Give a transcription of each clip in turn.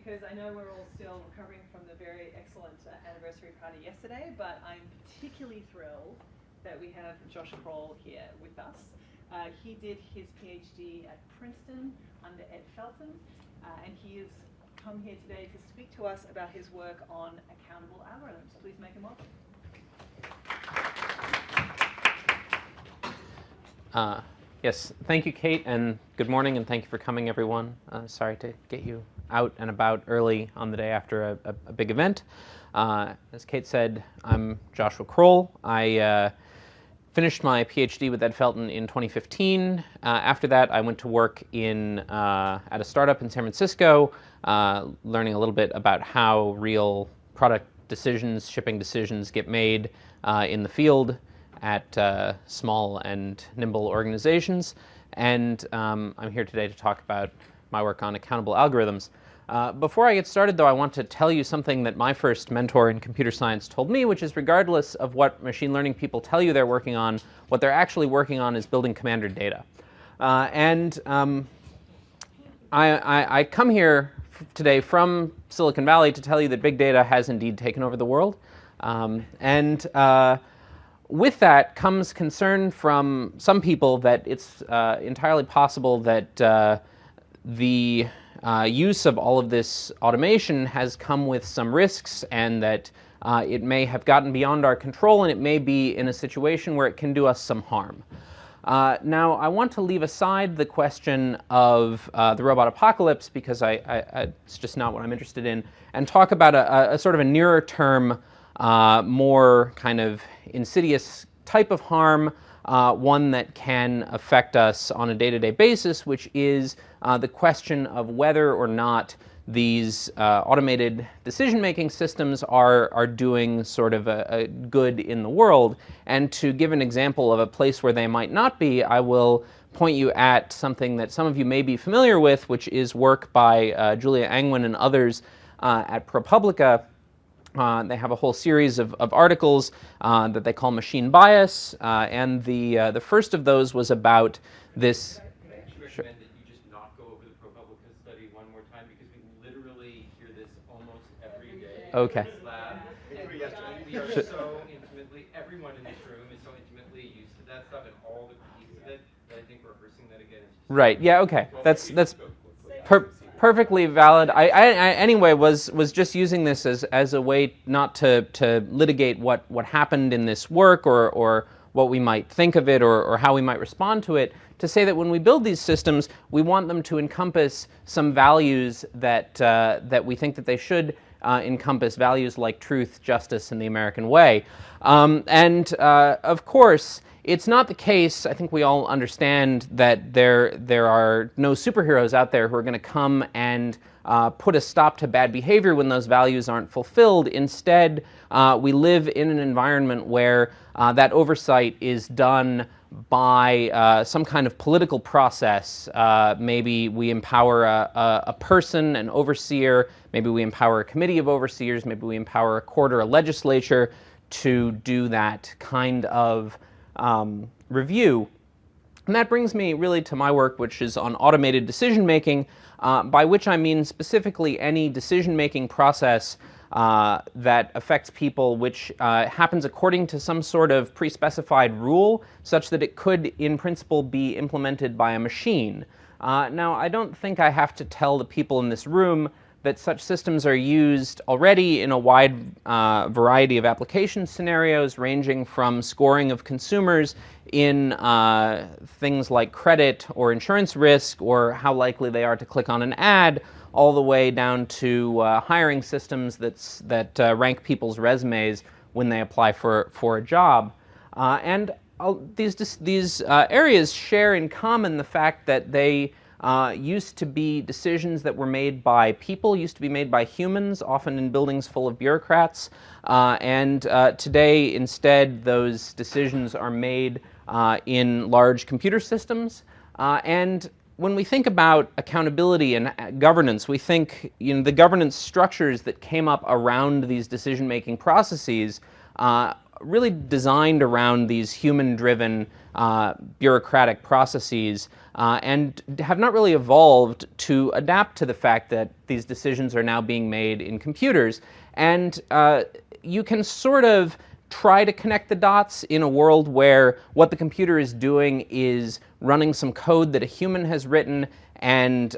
because I know we're all still recovering from the very excellent anniversary party yesterday, but I'm particularly thrilled that we have Josh Kroll here with us. He did his PhD at Princeton under Ed Felten, and he has come here today to speak to us about his work on accountable algorithms. Please make him welcome. Yes, thank you, Kate, and good morning, and thank you for coming, everyone. Sorry to get you out and about early on the day after a big event. As Kate said, I'm Joshua Kroll. I finished my PhD with Ed Felten in 2015. After that, I went to work at a startup in San Francisco, learning a little bit about how real product decisions, shipping decisions get made in the field at small and nimble organizations. And I'm here today to talk about my work on accountable algorithms. Before I get started, though, I want to tell you something that my first mentor in computer science told me, which is regardless of what machine learning people tell you they're working on, what they're actually working on is building commander data. I come here today from Silicon Valley to tell you that big data has indeed taken over the world. With that comes concern from some people that it's entirely possible that the use of all of this automation has come with some risks, and that it may have gotten beyond our control, and it may be in a situation where it can do us some harm. Now, I want to leave aside the question of the robot apocalypse, because it's just not what I'm interested in, and talk about a sort of a nearer term, more kind of insidious type of harm, one that can affect us on a day-to-day basis, which is the question of whether or not these automated decision-making systems are doing sort of a good in the world. And to give an example of a place where they might not be, I will point you at something that some of you may be familiar with, which is work by Julia Angwin and others at ProPublica. They have a whole series of articles that they call machine bias, and the first of those was about this. Could I actually recommend that you just not go over the ProPublica study one more time, because we literally hear this almost every day Okay. in this lab. We are so intimately, everyone in this room is so intimately used to that stuff and all the critiques of it, that I think rehearsing that again is just Right. Yeah. Okay. That's perfectly valid. I anyway was just using this as a way not to litigate what happened in this work, or what we might think of it, or how we might respond to it, to say that when we build these systems, we want them to encompass some values that we think that they should encompass, values like truth, justice, and the American way. Of course, it's not the case, I think we all understand, that there are no superheroes out there who are going to come and put a stop to bad behavior when those values aren't fulfilled. Instead, we live in an environment where that oversight is done by some kind of political process. Maybe we empower a person, an overseer, maybe we empower a committee of overseers, maybe we empower a court or a legislature to do that kind of review. And that brings me really to my work, which is on automated decision-making, by which I mean specifically any decision-making process that affects people, which happens according to some sort of pre-specified rule, such that it could, in principle, be implemented by a machine. Now, I don't think I have to tell the people in this room that such systems are used already in a wide variety of application scenarios, ranging from scoring of consumers in things like credit or insurance risk, or how likely they are to click on an ad, all the way down to hiring systems that rank people's resumes when they apply for a job. These areas share in common the fact that they used to be decisions that were made by people, used to be made by humans, often in buildings full of bureaucrats. Today, instead, those decisions are made in large computer systems. And when we think about accountability and governance, we think the governance structures that came up around these decision-making processes really designed around these human-driven bureaucratic processes and have not really evolved to adapt to the fact that these decisions are now being made in computers. And you can sort of try to connect the dots in a world where what the computer is doing is running some code that a human has written, and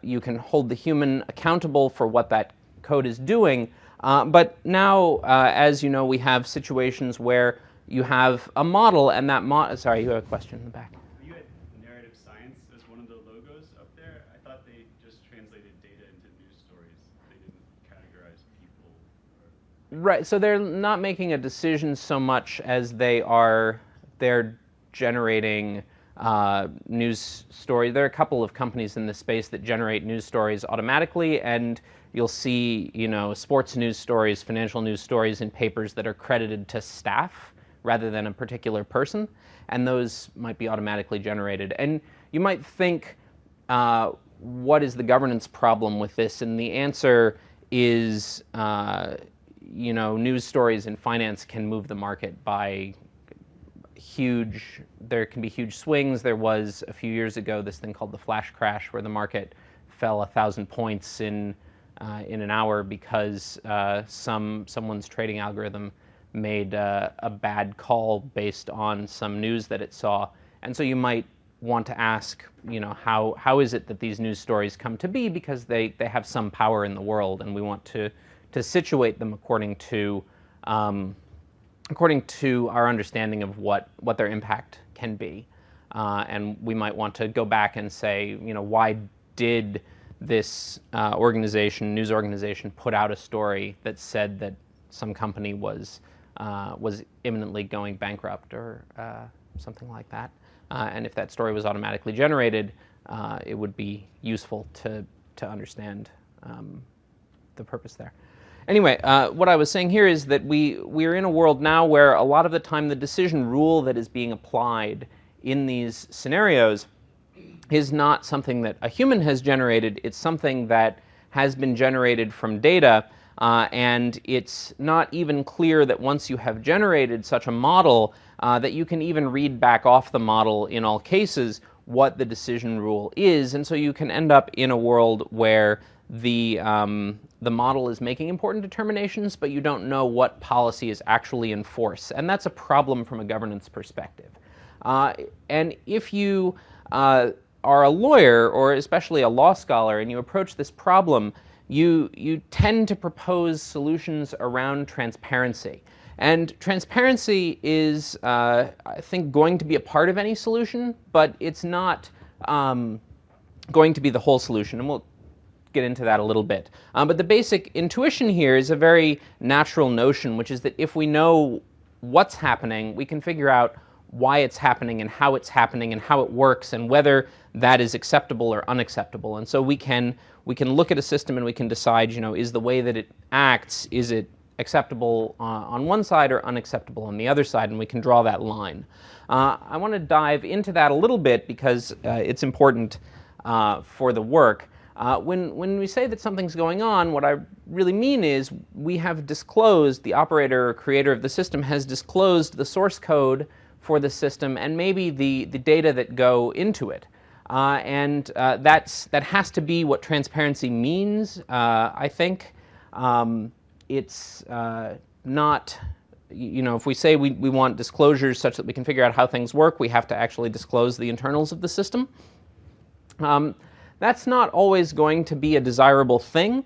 you can hold the human accountable for what that code is doing. But now, as you know, we have situations where you have a model, and that sorry, you have a question in the back. You had narrative science as one of the logos up there. I thought they just translated data into news stories. They didn't categorize people. Right, so they're not making a decision so much as they're generating news stories. There are a couple of companies in this space that generate news stories automatically, and you'll see, sports news stories, financial news stories in papers that are credited to staff rather than a particular person, and those might be automatically generated. And you might think, what is the governance problem with this? And the answer is, news stories in finance can move the market by there can be huge swings. There was, a few years ago, this thing called the flash crash, where the market fell 1,000 points in an hour because someone's trading algorithm made a bad call based on some news that it saw. And so you might want to ask, how is it that these news stories come to be? Because they have some power in the world, and we want to situate them according to our understanding of what their impact can be. And we might want to go back and say, why did this news organization, put out a story that said that some company was imminently going bankrupt or something like that? And if that story was automatically generated, it would be useful to understand the purpose there. Anyway, what I was saying here is that we're in a world now where a lot of the time the decision rule that is being applied in these scenarios is not something that a human has generated. It's something that has been generated from data, and it's not even clear that once you have generated such a model that you can even read back off the model in all cases what the decision rule is. And so you can end up in a world where the model is making important determinations, but you don't know what policy is actually in force. And that's a problem from a governance perspective. And if you are a lawyer, or especially a law scholar, and you approach this problem, you tend to propose solutions around transparency. And transparency is, I think, going to be a part of any solution, but it's not going to be the whole solution. And we'll get into that a little bit. But the basic intuition here is a very natural notion, which is that if we know what's happening, we can figure out why it's happening and how it works, and whether that is acceptable or unacceptable. And so we can look at a system and we can decide, is the way that it acts, is it acceptable on one side or unacceptable on the other side, and we can draw that line. I want to dive into that a little bit because it's important for the work. When we say that something's going on, what I really mean is we have disclosed, the operator or creator of the system has disclosed the source code for the system and maybe the data that go into it. And that has to be what transparency means, I think. It's not, if we say we want disclosures such that we can figure out how things work, we have to actually disclose the internals of the system. That's not always going to be a desirable thing.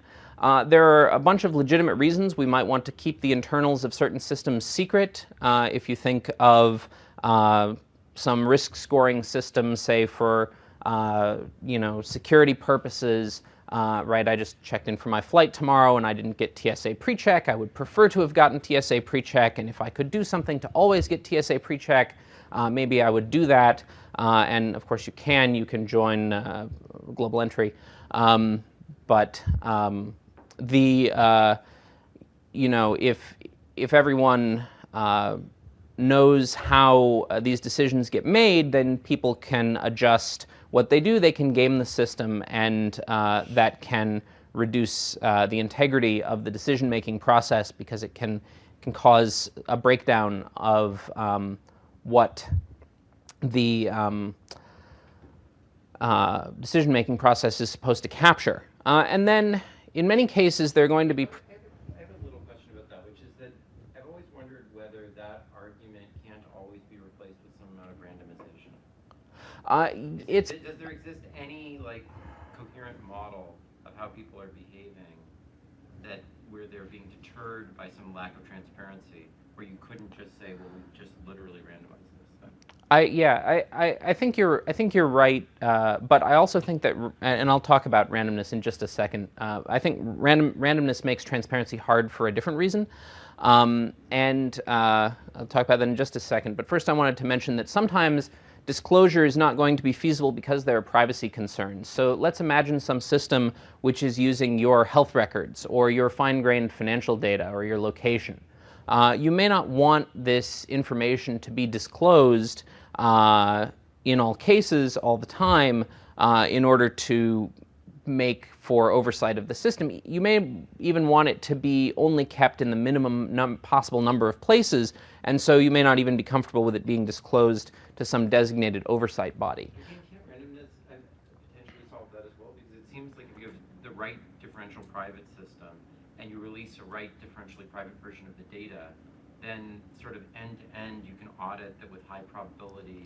There are a bunch of legitimate reasons we might want to keep the internals of certain systems secret. If you think of some risk scoring system, say for security purposes, right? I just checked in for my flight tomorrow and I didn't get TSA PreCheck. I would prefer to have gotten TSA PreCheck, and if I could do something to always get TSA PreCheck, maybe I would do that. And of course you can join Global Entry, but if everyone knows how these decisions get made, then people can adjust what they do. They can game the system, and that can reduce the integrity of the decision-making process, because it can can cause a breakdown of what the decision-making process is supposed to capture. And then, in many cases, they're going to be... I have a little question about that, which is that I've always wondered whether that argument can't always be replaced with some amount of randomization. Does there exist any coherent model of how people are behaving where they're being deterred by some lack of transparency, where you couldn't just say, well, we just literally randomize this? I think you're right, but I also think that, and I'll talk about randomness in just a second. I think randomness makes transparency hard for a different reason, and I'll talk about that in just a second. But first, I wanted to mention that sometimes disclosure is not going to be feasible because there are privacy concerns. So let's imagine some system which is using your health records or your fine-grained financial data or your location. You may not want this information to be disclosed in all cases all the time in order to make for oversight of the system. You may even want it to be only kept in the minimum possible number of places, and so you may not even be comfortable with it being disclosed to some designated oversight body. Can't randomness potentially solve that as well? Because it seems like if you have the right differential private system and you release a right differentially private version of the data, then sort of end to end you can audit that with high probability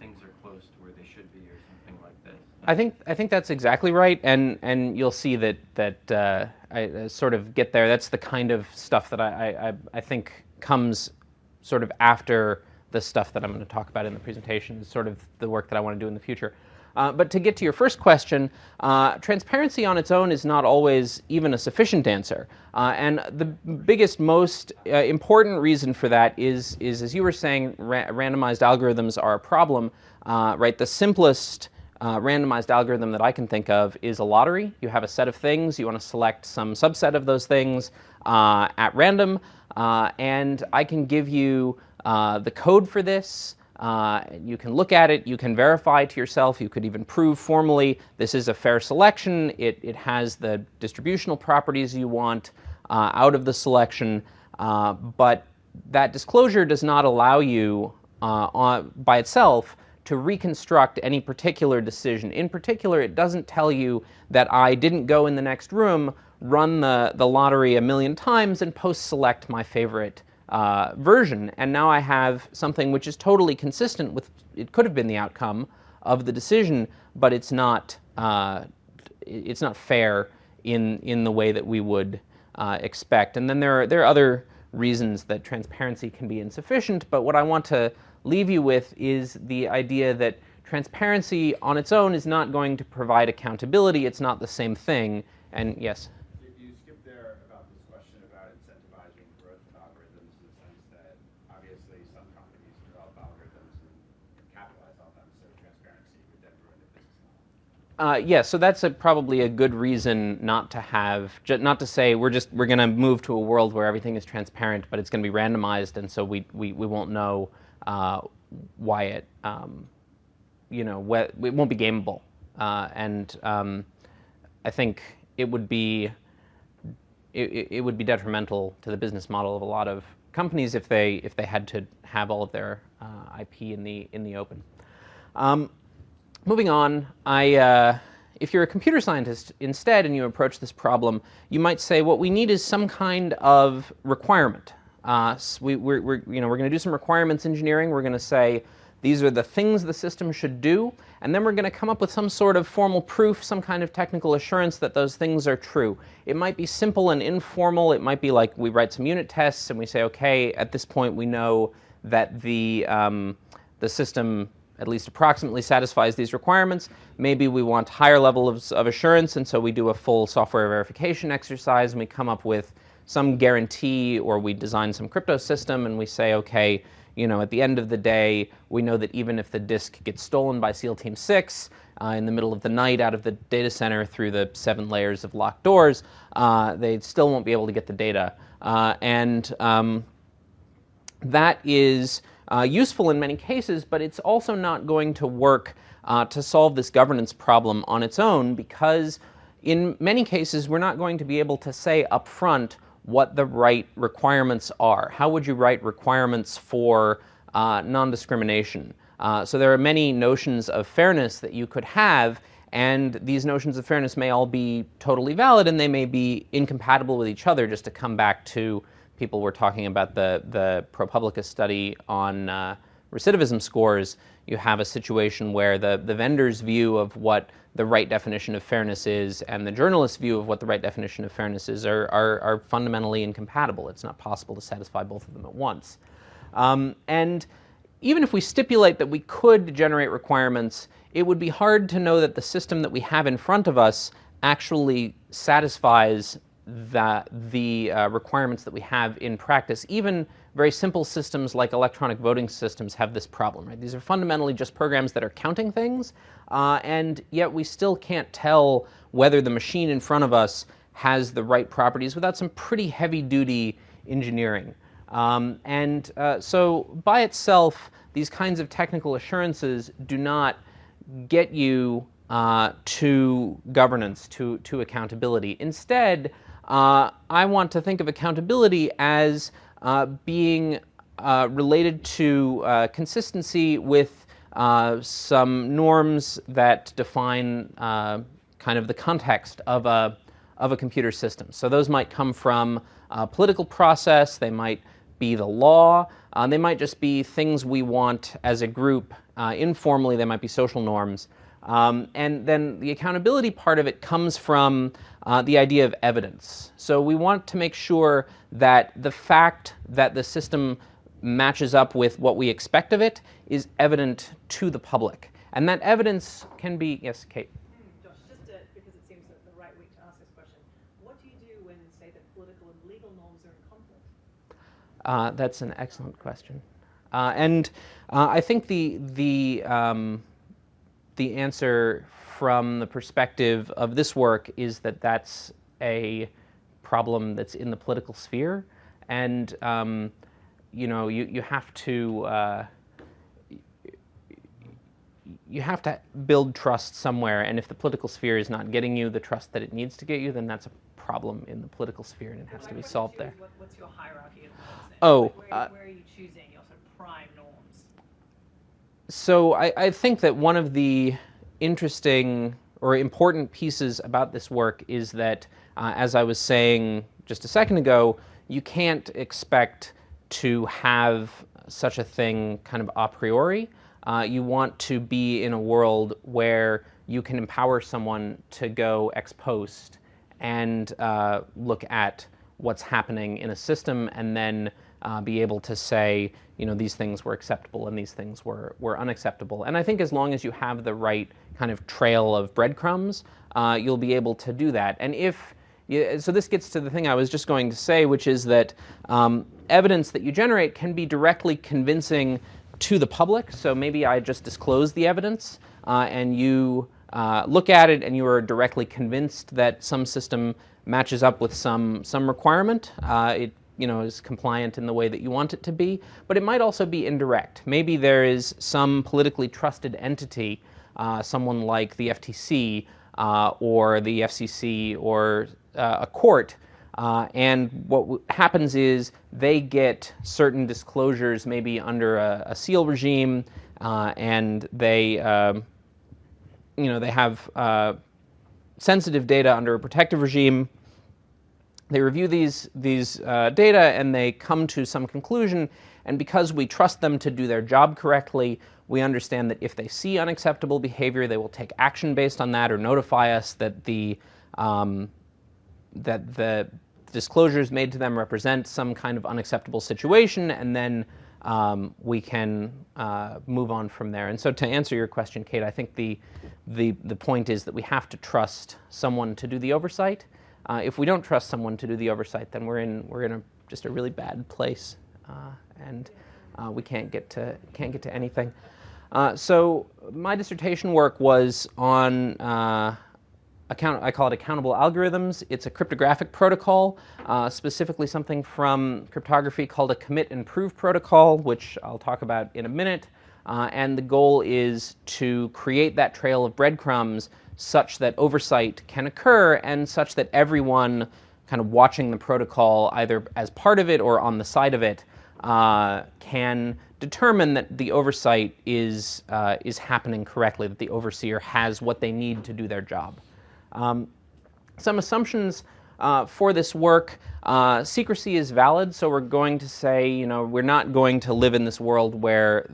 things are close to where they should be or something like this. I think that's exactly right, and you'll see that I sort of get there. That's the kind of stuff that I think comes sort of after the stuff that I'm going to talk about in the presentation, is sort of the work that I want to do in the future. But to get to your first question, transparency on its own is not always even a sufficient answer. And the biggest, most important reason for that is as you were saying, randomized algorithms are a problem. Right? The simplest randomized algorithm that I can think of is a lottery. You have a set of things. You want to select some subset of those things at random. And I can give you the code for this. You can look at it, you can verify to yourself, you could even prove formally this is a fair selection, it has the distributional properties you want out of the selection, but that disclosure does not allow you by itself to reconstruct any particular decision. In particular, it doesn't tell you that I didn't go in the next room, run the lottery 1,000,000 times, and post-select my favorite version, and now I have something which is totally consistent with, it could have been the outcome of the decision, but it's not fair in the way that we would expect. And then there are other reasons that transparency can be insufficient, but what I want to leave you with is the idea that transparency on its own is not going to provide accountability. It's not the same thing. And yes? You skipped there about this question about incentivizing growth of algorithms, in the sense that obviously some companies develop algorithms and capitalize on them, so transparency would then ruin the business model. Yes, so that's probably a good reason not to have, not to say we're going to move to a world where everything is transparent, but it's going to be randomized, and so we won't know why it, it won't be gameable, and I think it would be detrimental to the business model of a lot of companies if they had to have all of their IP in the open. Moving on, if you're a computer scientist instead and you approach this problem, you might say what we need is some kind of requirement. We're going to do some requirements engineering. We're going to say these are the things the system should do, and then we're going to come up with some sort of formal proof, some kind of technical assurance that those things are true. It might be simple and informal. It might be like we write some unit tests and we say, okay, at this point we know that the system at least approximately satisfies these requirements. Maybe we want higher levels of assurance, and so we do a full software verification exercise and we come up with some guarantee, or we design some crypto system and we say, okay, at the end of the day, we know that even if the disk gets stolen by SEAL Team 6 in the middle of the night out of the data center through the 7 layers of locked doors, they still won't be able to get the data. That is useful in many cases, but it's also not going to work to solve this governance problem on its own, because in many cases, we're not going to be able to say up front what the right requirements are. How would you write requirements for non-discrimination? So there are many notions of fairness that you could have, and these notions of fairness may all be totally valid, and they may be incompatible with each other. Just to come back to people were talking about the ProPublica study on recidivism scores, you have a situation where the vendor's view of what the right definition of fairness is and the journalist's view of what the right definition of fairness is are fundamentally incompatible. It's not possible to satisfy both of them at once. And even if we stipulate that we could generate requirements, it would be hard to know that the system that we have in front of us actually satisfies the requirements that we have in practice. Even very simple systems like electronic voting systems have this problem, right? These are fundamentally just programs that are counting things, and yet we still can't tell whether the machine in front of us has the right properties without some pretty heavy-duty engineering. So by itself, these kinds of technical assurances do not get you to governance, to accountability. Instead, I want to think of accountability as being related to consistency with some norms that define kind of the context of a computer system. So those might come from a political process, they might be the law, they might just be things we want as a group. Informally, they might be social norms. And then the accountability part of it comes from the idea of evidence. So we want to make sure that the fact that the system matches up with what we expect of it is evident to the public. And that evidence can be, yes, Kate? Josh, just because it seems that the right week to ask this question, what do you do when, say, the political and legal norms are in conflict? That's an excellent question. And I think the answer from the perspective of this work is that that's a problem that's in the political sphere, and you have to build trust somewhere, and if the political sphere is not getting you the trust that it needs to get you, then that's a problem in the political sphere, and it has to be solved there. What's your hierarchy of norms then? Oh, where are you choosing your sort of prime norms? So I think that one of the interesting or important pieces about this work is that, as I was saying just a second ago, you can't expect to have such a thing kind of a priori. You want to be in a world where you can empower someone to go ex post and look at what's happening in a system and then be able to say, these things were acceptable and these things were unacceptable. And I think as long as you have the right kind of trail of breadcrumbs, you'll be able to do that. And so this gets to the thing I was just going to say, which is that evidence that you generate can be directly convincing to the public. So maybe I just disclose the evidence and you look at it and you are directly convinced that some system matches up with some requirement. It is compliant in the way that you want it to be, but it might also be indirect. Maybe there is some politically trusted entity, someone like the FTC or the FCC or a court, and what happens is they get certain disclosures maybe under a seal regime, and they have sensitive data under a protective regime. They review these data and they come to some conclusion, and because we trust them to do their job correctly, we understand that if they see unacceptable behavior, they will take action based on that or notify us that the disclosures made to them represent some kind of unacceptable situation, and then we can move on from there. And so to answer your question, Kate, I think the point is that we have to trust someone to do the oversight. If we don't trust someone to do the oversight, then we're in just a really bad place, and we can't get to anything. So my dissertation work was on I call it accountable algorithms. It's a cryptographic protocol, specifically something from cryptography called a commit and prove protocol, which I'll talk about in a minute. And the goal is to create that trail of breadcrumbs such that oversight can occur and such that everyone kind of watching the protocol either as part of it or on the side of it can determine that the oversight is happening correctly, that the overseer has what they need to do their job. Some assumptions for this work: secrecy is valid, so we're going to say, we're not going to live in this world where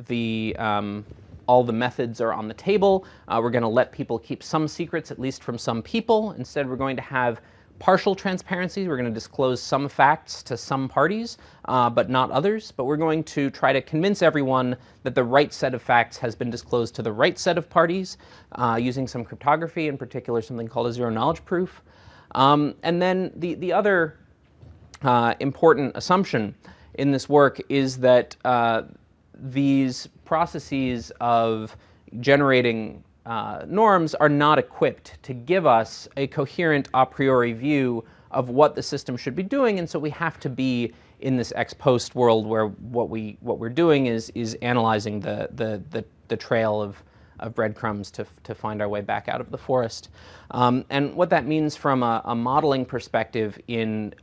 all the methods are on the table. We're going to let people keep some secrets, at least from some people. Instead, we're going to have partial transparency. We're going to disclose some facts to some parties, but not others. But we're going to try to convince everyone that the right set of facts has been disclosed to the right set of parties using some cryptography, in particular something called a zero-knowledge proof. And then the other important assumption in this work is that these processes of generating norms are not equipped to give us a coherent a priori view of what the system should be doing, and so we have to be in this ex post world where what we're doing is analyzing the trail of breadcrumbs to find our way back out of the forest. And what that means from a modeling perspective in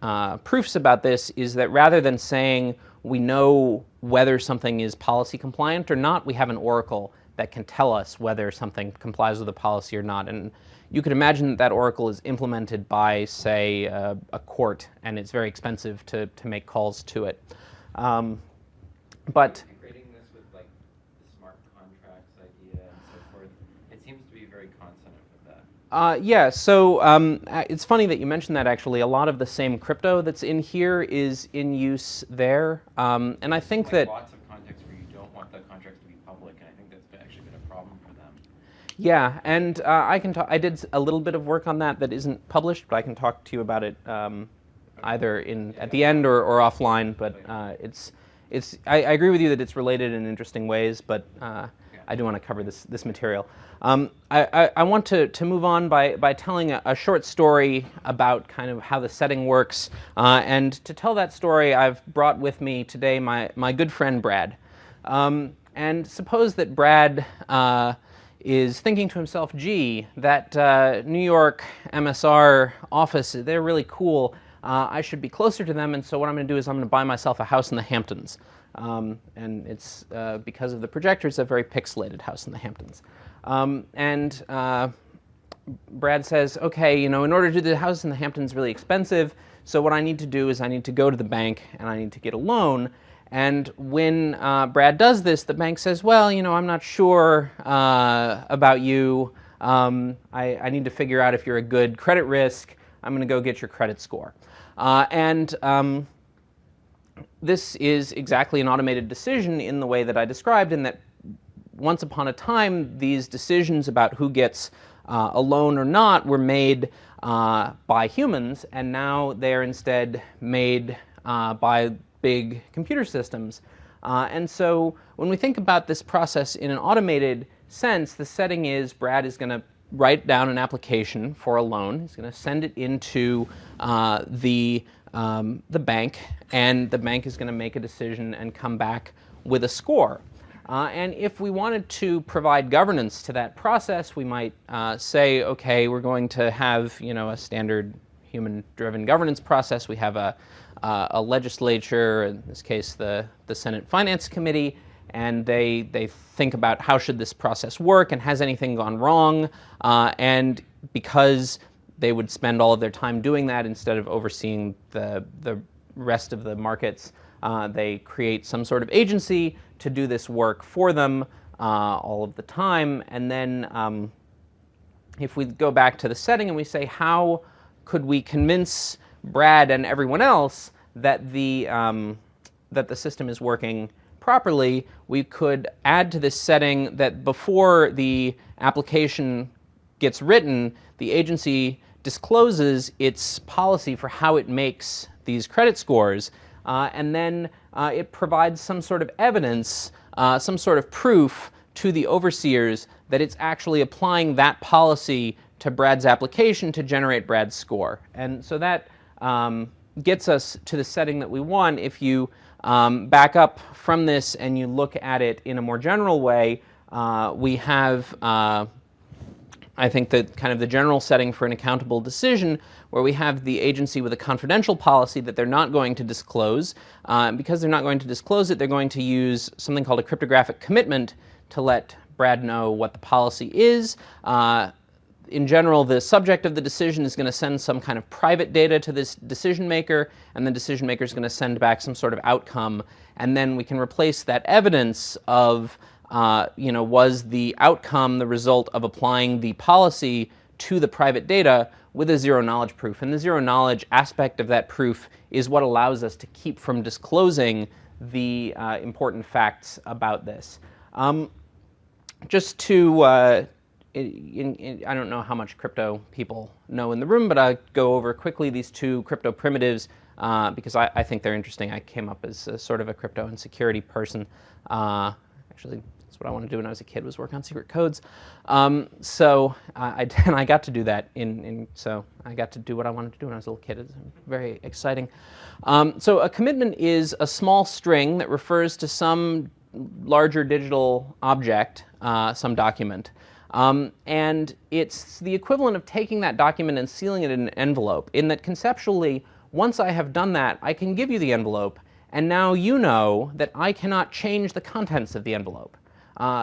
proofs about this is that rather than saying we know whether something is policy compliant or not, we have an oracle that can tell us whether something complies with the policy or not. And you could imagine that oracle is implemented by, say, a court, and it's very expensive to make calls to it. But integrating this with like the smart contracts idea and so forth, it seems to be very consonant with that. Yeah, so it's funny that you mentioned that, actually. A lot of the same crypto that's in here is in use there. And I think that lots of contexts where you don't want the contracts to be public, and I think that's actually been a problem for them. Yeah, and I did a little bit of work on that isn't published, but I can talk to you about it either at the end or offline. But I agree with you that it's related in interesting ways, but I do want to cover this material. I want to move on by telling a short story about kind of how the setting works. And to tell that story, I've brought with me today my good friend Brad. And suppose that Brad is thinking to himself, gee, that New York MSR office, they're really cool. I should be closer to them, and so what I'm going to do is I'm going to buy myself a house in the Hamptons. And it's, because of the projectors, a very pixelated house in the Hamptons. And Brad says, okay, in order to do the house in the Hamptons really expensive, so what I need to do is I need to go to the bank and I need to get a loan. And when Brad does this, the bank says, well, I'm not sure about you. I need to figure out if you're a good credit risk. I'm going to go get your credit score. And this is exactly an automated decision in the way that I described, in that once upon a time, these decisions about who gets a loan or not were made by humans, and now they're instead made by big computer systems. And so when we think about this process in an automated sense, the setting is Brad is going to write down an application for a loan. He's going to send it into the bank, and the bank is going to make a decision and come back with a score. And if we wanted to provide governance to that process, we might say, okay, we're going to have a standard human-driven governance process. We have a legislature, in this case the Senate Finance Committee, and they think about how should this process work and has anything gone wrong. And because they would spend all of their time doing that instead of overseeing the rest of the markets, they create some sort of agency to do this work for them all of the time. And then if we go back to the setting and we say, how could we convince Brad and everyone else that the system is working properly, we could add to this setting that before the application gets written, the agency discloses its policy for how it makes these credit scores, and then it provides some sort of evidence, some sort of proof to the overseers that it's actually applying that policy to Brad's application to generate Brad's score. And so that gets us to the setting that we want. If you back up from this and you look at it in a more general way, we have I think that kind of the general setting for an accountable decision, where we have the agency with a confidential policy that they're not going to disclose. Because they're not going to disclose it, they're going to use something called a cryptographic commitment to let Brad know what the policy is. In general, the subject of the decision is going to send some kind of private data to this decision maker, and the decision maker is going to send back some sort of outcome, and then we can replace that evidence of, was the outcome the result of applying the policy to the private data with a zero-knowledge proof. And the zero-knowledge aspect of that proof is what allows us to keep from disclosing the important facts about this. Just to, I don't know how much crypto people know in the room, but I'll go over quickly these two crypto primitives because I think they're interesting. I came up as a sort of a crypto and security person. Actually, that's what I wanted to do when I was a kid, was work on secret codes. So I got to do that. So I got to do what I wanted to do when I was a little kid. It's very exciting. So a commitment is a small string that refers to some larger digital object, some document. And it's the equivalent of taking that document and sealing it in an envelope, in that conceptually, once I have done that, I can give you the envelope, and now you know that I cannot change the contents of the envelope.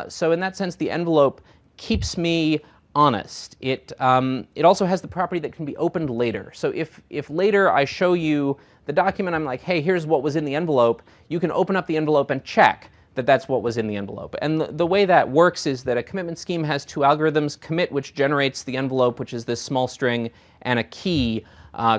So in that sense, the envelope keeps me honest. It also has the property that can be opened later. So if later I show you the document, I'm like, hey, here's what was in the envelope, you can open up the envelope and check that that's what was in the envelope. And the way that works is that a commitment scheme has two algorithms: commit, which generates the envelope, which is this small string, and a key,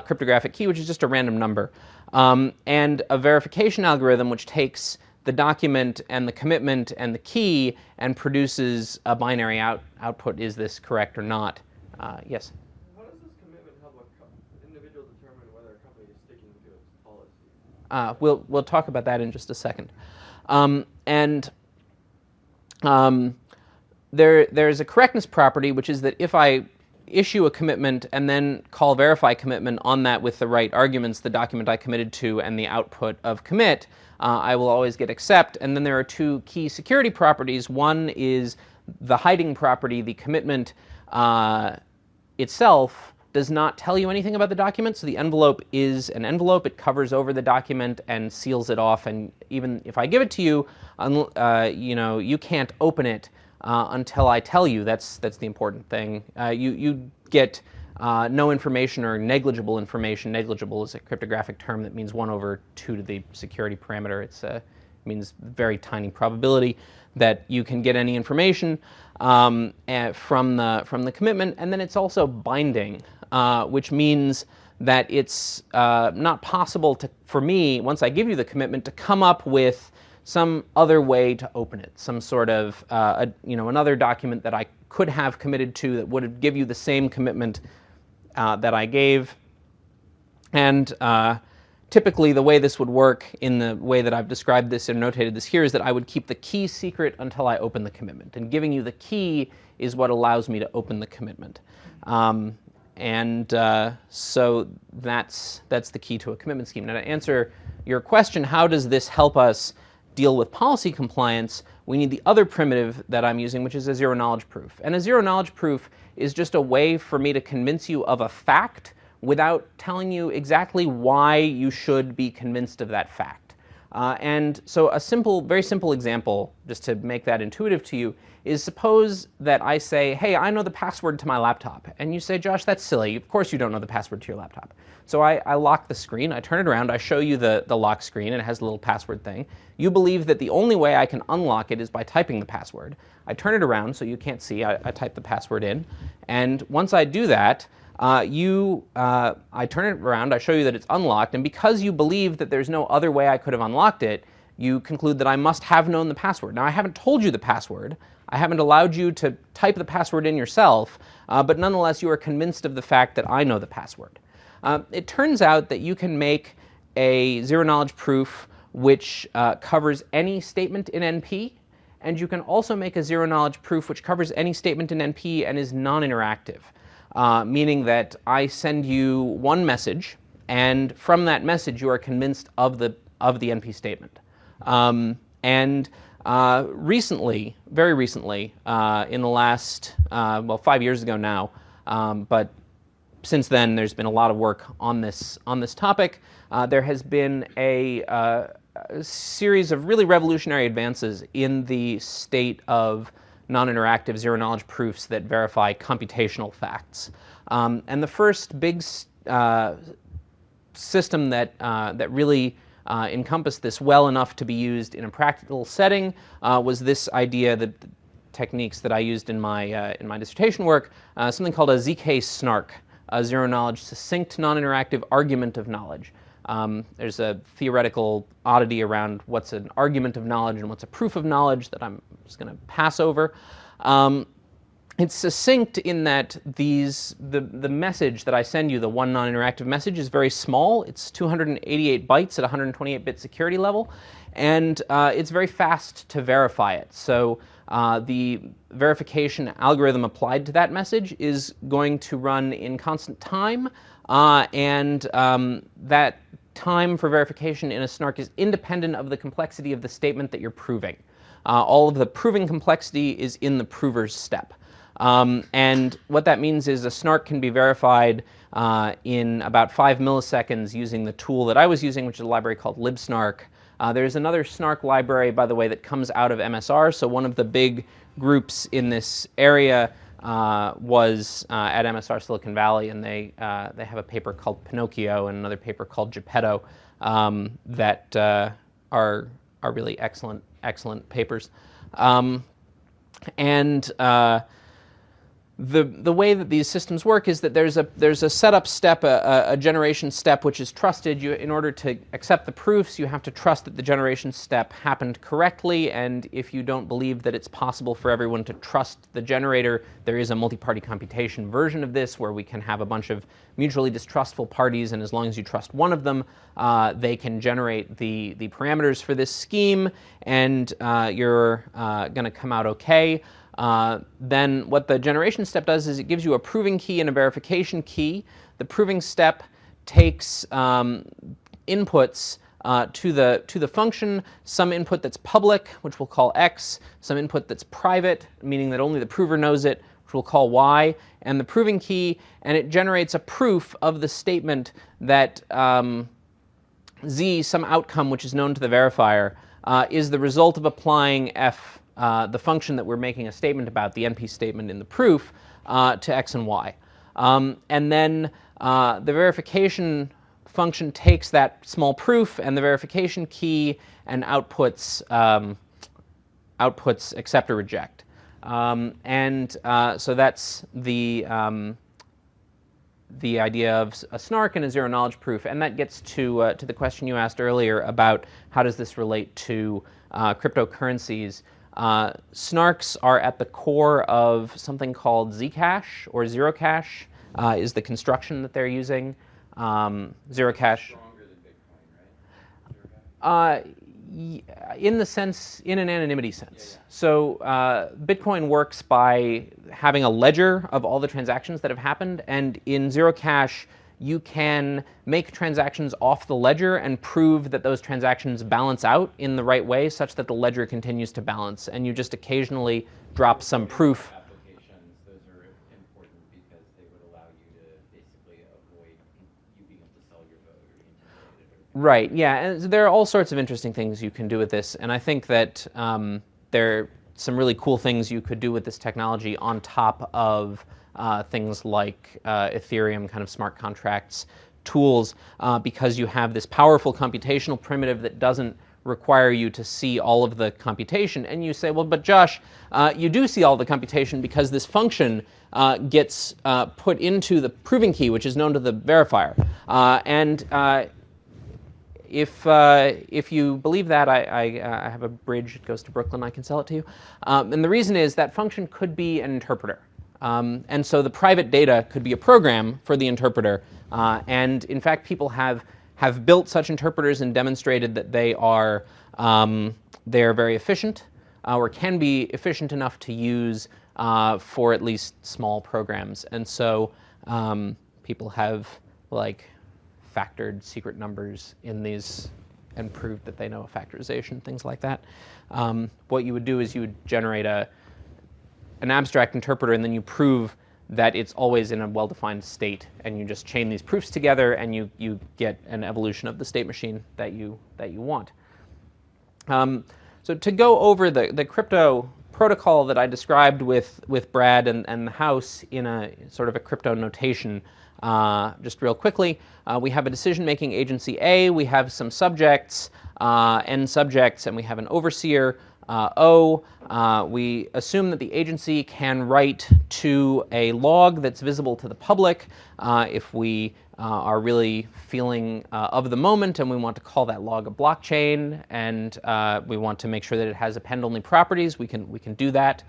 cryptographic key, which is just a random number. And a verification algorithm, which takes the document and the commitment and the key and produces a binary output. Is this correct or not? Yes? How does this commitment help an individual determine whether a company is sticking to its policy? We'll talk about that in just a second. There's a correctness property, which is that if I issue a commitment and then call verify commitment on that with the right arguments, the document I committed to and the output of commit, I will always get accept. And then there are two key security properties. One is the hiding property. The commitment itself does not tell you anything about the document, so the envelope is an envelope. It covers over the document and seals it off, and even if I give it to you, you can't open it until I tell you. That's the important thing. You get no information or negligible information. Negligible is a cryptographic term that means 1/2 to the security parameter. It means very tiny probability that you can get any information from the commitment, and then it's also binding, which means that it's not possible for me, once I give you the commitment, to come up with some other way to open it, some sort of another document that I could have committed to that would give you the same commitment that I gave. And typically, the way this would work, in the way that I've described this and notated this here, is that I would keep the key secret until I open the commitment. And giving you the key is what allows me to open the commitment. So that's the key to a commitment scheme. Now, to answer your question, how does this help us deal with policy compliance? We need the other primitive that I'm using, which is a zero-knowledge proof. And a zero-knowledge proof is just a way for me to convince you of a fact without telling you exactly why you should be convinced of that fact. And so a very simple example, just to make that intuitive to you, is suppose that I say, hey, I know the password to my laptop. And you say, Josh, that's silly. Of course you don't know the password to your laptop. So I lock the screen, I turn it around, I show you the lock screen, and it has a little password thing. You believe that the only way I can unlock it is by typing the password. I turn it around so you can't see, I type the password in. And once I do that, I turn it around, I show you that it's unlocked, and because you believe that there's no other way I could have unlocked it, you conclude that I must have known the password. Now, I haven't told you the password. I haven't allowed you to type the password in yourself, but nonetheless, you are convinced of the fact that I know the password. It turns out that you can make a zero-knowledge proof which covers any statement in NP, and you can also make a zero-knowledge proof which covers any statement in NP and is non-interactive. Meaning that I send you one message, and from that message you are convinced of the NP statement. Recently, very recently, in the last, 5 years ago now, but since then there's been a lot of work on this topic. There has been a series of really revolutionary advances in the state of non-interactive zero-knowledge proofs that verify computational facts. And the first big system that really encompassed this well enough to be used in a practical setting was this idea, the techniques that I used in my dissertation work, something called a ZK snark, a zero-knowledge succinct non-interactive argument of knowledge. There's a theoretical oddity around what's an argument of knowledge and what's a proof of knowledge that I'm just going to pass over. It's succinct in that the message that I send you, the one non-interactive message, is very small. It's 288 bytes at 128-bit security level, and it's very fast to verify it. So the verification algorithm applied to that message is going to run in constant time, and that time for verification in a snark is independent of the complexity of the statement that you're proving. All of the proving complexity is in the prover's step. And what that means is a snark can be verified in about 5 milliseconds using the tool that I was using, which is a library called libsnark. There's another snark library, by the way, that comes out of MSR. So one of the big groups in this area was at MSR Silicon Valley, and they have a paper called Pinocchio and another paper called Geppetto that are really excellent papers. The way that these systems work is that there's a setup step, a generation step, which is trusted. In order to accept the proofs, you have to trust that the generation step happened correctly, and if you don't believe that it's possible for everyone to trust the generator, there is a multi-party computation version of this where we can have a bunch of mutually distrustful parties, and as long as you trust one of them, they can generate the parameters for this scheme, and you're going to come out okay. Then what the generation step does is it gives you a proving key and a verification key. The proving step takes inputs to the function, some input that's public, which we'll call x, some input that's private, meaning that only the prover knows it, which we'll call y, and the proving key, and it generates a proof of the statement that z, some outcome which is known to the verifier, is the result of applying f, the function that we're making a statement about, the NP statement in the proof, to x and y. And then the verification function takes that small proof and the verification key and outputs accept or reject. So that's the idea of a snark and a zero-knowledge proof, and that gets to the question you asked earlier about how does this relate to cryptocurrencies. Snarks are at the core of something called Zcash, or Zero Cash is the construction that they're using. Zero Cash. Stronger than Bitcoin, right? In an anonymity sense. Yeah. So Bitcoin works by having a ledger of all the transactions that have happened, and in Zero Cash, you can make transactions off the ledger and prove that those transactions balance out in the right way such that the ledger continues to balance, and you just occasionally drop some proof. Applications, those are important because they would allow you to basically avoid you being able to sell your vote or intimidate it. Right, yeah, and there are all sorts of interesting things you can do with this, and I think that there are some really cool things you could do with this technology on top of things like Ethereum kind of smart contracts tools, because you have this powerful computational primitive that doesn't require you to see all of the computation. And you say, well, but Josh, you do see all the computation because this function gets put into the proving key, which is known to the verifier. If you believe that, I have a bridge that goes to Brooklyn. I can sell it to you. And the reason is that function could be an interpreter. And so the private data could be a program for the interpreter. And in fact, people have built such interpreters and demonstrated that they're very efficient, or can be efficient enough to use for at least small programs. And so people have like factored secret numbers in these and proved that they know a factorization, things like that. What you would do is you would generate an abstract interpreter, and then you prove that it's always in a well-defined state, and you just chain these proofs together, and you get an evolution of the state machine that you want. So to go over the crypto protocol that I described with Brad and the house in a sort of a crypto notation, just real quickly, we have a decision-making agency A, we have some subjects, N subjects, and we have an overseer, O. We assume that the agency can write to a log that's visible to the public if we are really feeling of the moment, and we want to call that log a blockchain, and we want to make sure that it has append-only properties. We can do that.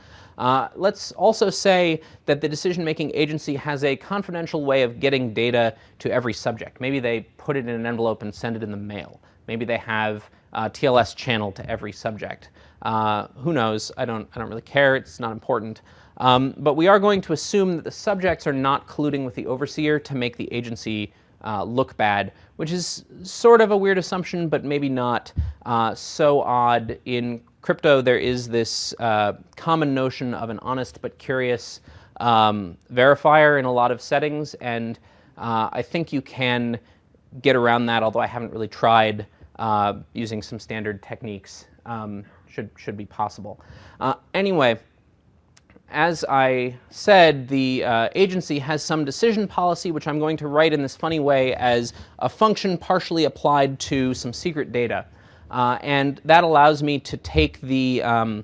Let's also say that the decision-making agency has a confidential way of getting data to every subject. Maybe they put it in an envelope and send it in the mail. Maybe they have a TLS channel to every subject. Who knows? I don't really care. It's not important. But we are going to assume that the subjects are not colluding with the overseer to make the agency look bad, which is sort of a weird assumption, but maybe not so odd. In crypto, there is this common notion of an honest but curious verifier in a lot of settings, and I think you can get around that, although I haven't really tried using some standard techniques. Should be possible. Anyway, as I said, the agency has some decision policy, which I'm going to write in this funny way as a function partially applied to some secret data. And that allows me to take the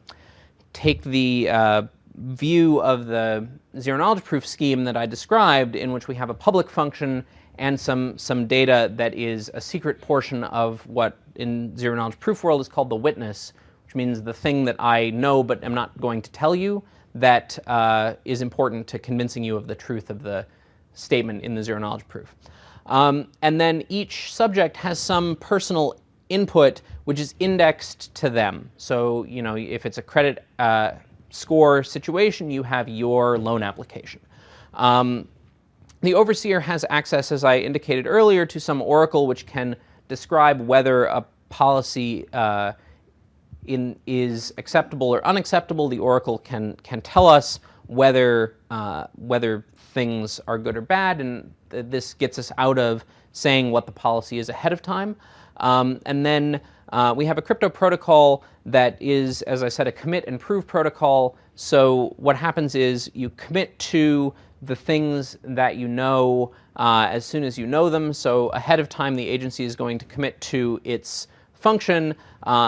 view of the zero-knowledge proof scheme that I described, in which we have a public function and some data that is a secret portion of what in zero-knowledge proof world is called the witness, which means the thing that I know but am not going to tell you that is important to convincing you of the truth of the statement in the zero-knowledge proof. And then each subject has some personal input which is indexed to them. So, you know, if it's a credit score situation, you have your loan application. The overseer has access, as I indicated earlier, to some oracle which can describe whether a policy is acceptable or unacceptable. The oracle can tell us whether things are good or bad, and this gets us out of saying what the policy is ahead of time. And then we have a crypto protocol that is, as I said, a commit and prove protocol. So what happens is you commit to the things that you know as soon as you know them. So ahead of time, the agency is going to commit to its function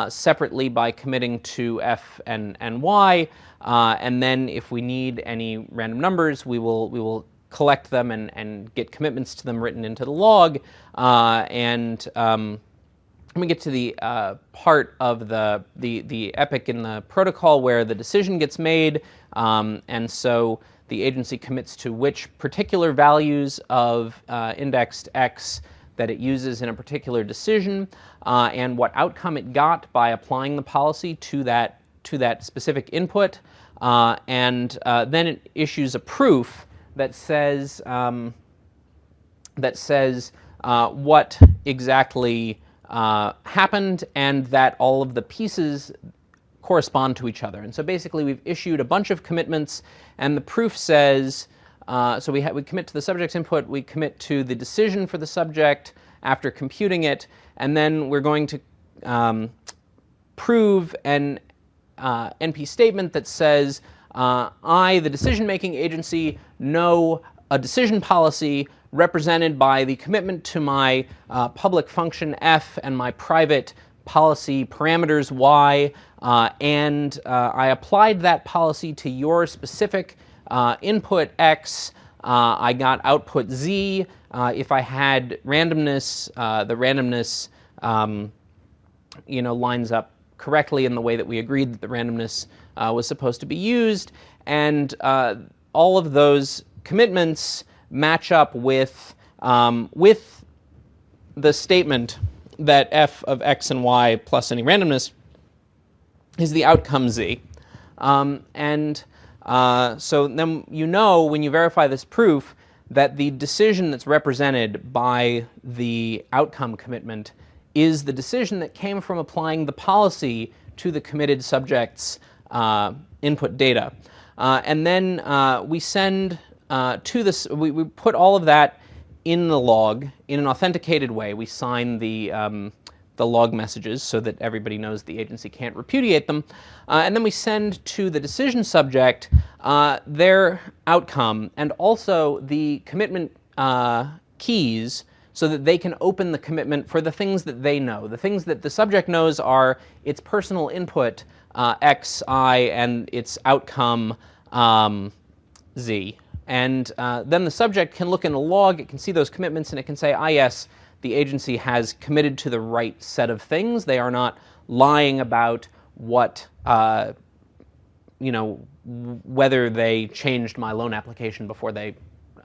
separately by committing to f and y. And then if we need any random numbers, we will collect them and get commitments to them written into the log. And we get to the part of the epic in the protocol where the decision gets made, and so the agency commits to which particular values of indexed x that it uses in a particular decision, and what outcome it got by applying the policy to that specific input, and then it issues a proof that says what exactly happened and that all of the pieces correspond to each other. And so basically we've issued a bunch of commitments, and the proof says, so we commit to the subject's input, we commit to the decision for the subject after computing it, and then we're going to prove an NP statement that says, I, the decision-making agency, know a decision policy represented by the commitment to my public function f and my private policy parameters y, and I applied that policy to your specific input x. I got output z. If I had randomness, the randomness lines up correctly in the way that we agreed that the randomness was supposed to be used, and all of those commitments match up with the statement that f of x and y plus any randomness is the outcome z. So then when you verify this proof, that the decision that's represented by the outcome commitment is the decision that came from applying the policy to the committed subject's input data. And then we send to this, we put all of that in the log in an authenticated way. We sign the log messages so that everybody knows the agency can't repudiate them. And then we send to the decision subject their outcome and also the commitment keys so that they can open the commitment for the things that they know. The things that the subject knows are its personal input, X, I, and its outcome, Z. And then the subject can look in a log, it can see those commitments, and it can say, ah, yes, the agency has committed to the right set of things. They are not lying about what, whether they changed my loan application before they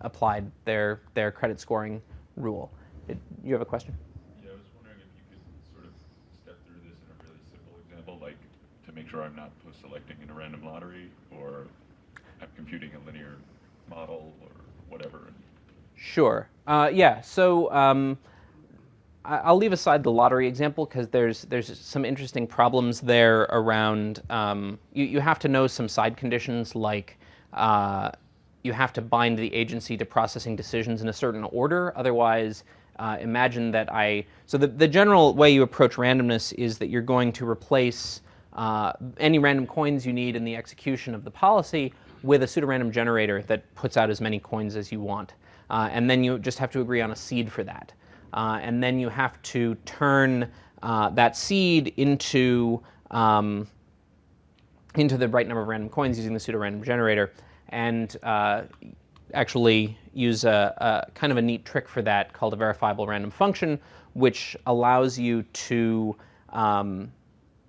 applied their credit scoring rule. You have a question? Yeah, I was wondering if you could sort of step through this in a really simple example, like to make sure I'm not post-selecting in a random lottery, or I'm computing a linear model, or whatever. Sure. Yeah. So I'll leave aside the lottery example because there's some interesting problems there around. You have to know some side conditions, like you have to bind the agency to processing decisions in a certain order. Otherwise, imagine that so the general way you approach randomness is that you're going to replace any random coins you need in the execution of the policy with a pseudorandom generator that puts out as many coins as you want. And then you just have to agree on a seed for that. And then you have to turn that seed into the right number of random coins using the pseudorandom generator, and actually use a kind of a neat trick for that called a verifiable random function, which allows you to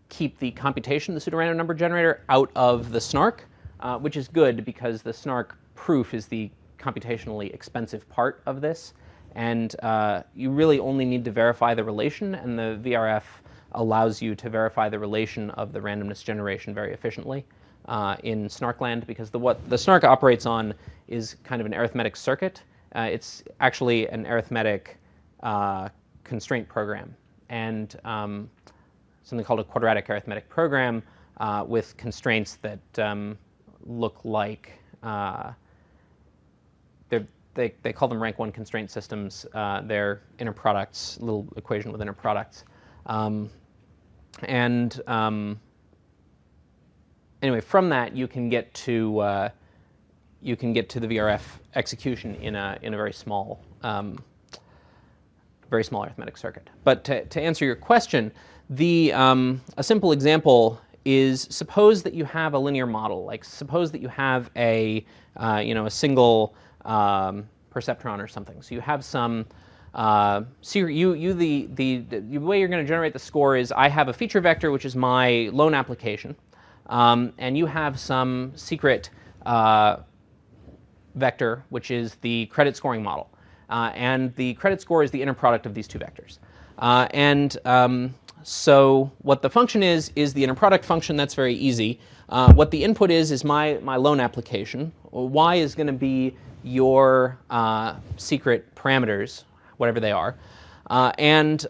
keep the computation, the pseudorandom number generator, out of the snark, which is good because the snark proof is the computationally expensive part of this. And you really only need to verify the relation, and the VRF allows you to verify the relation of the randomness generation very efficiently in snarkland, because what the snark operates on is kind of an arithmetic circuit. It's actually an arithmetic constraint program, and something called a quadratic arithmetic program with constraints that look like they call them rank 1 constraint systems. They're inner products, little equation with inner products. Anyway, from that you can get to the VRF execution in a very small arithmetic circuit. But to answer your question, a simple example is, suppose that you have a linear model. Like suppose that you have a single perceptron or something. So you have some the way you're going to generate the score is, I have a feature vector which is my loan application, and you have some secret vector which is the credit scoring model, and the credit score is the inner product of these two vectors. So what the function is the inner product function. That's very easy. What the input is my loan application. Y is going to be your secret parameters, whatever they are, and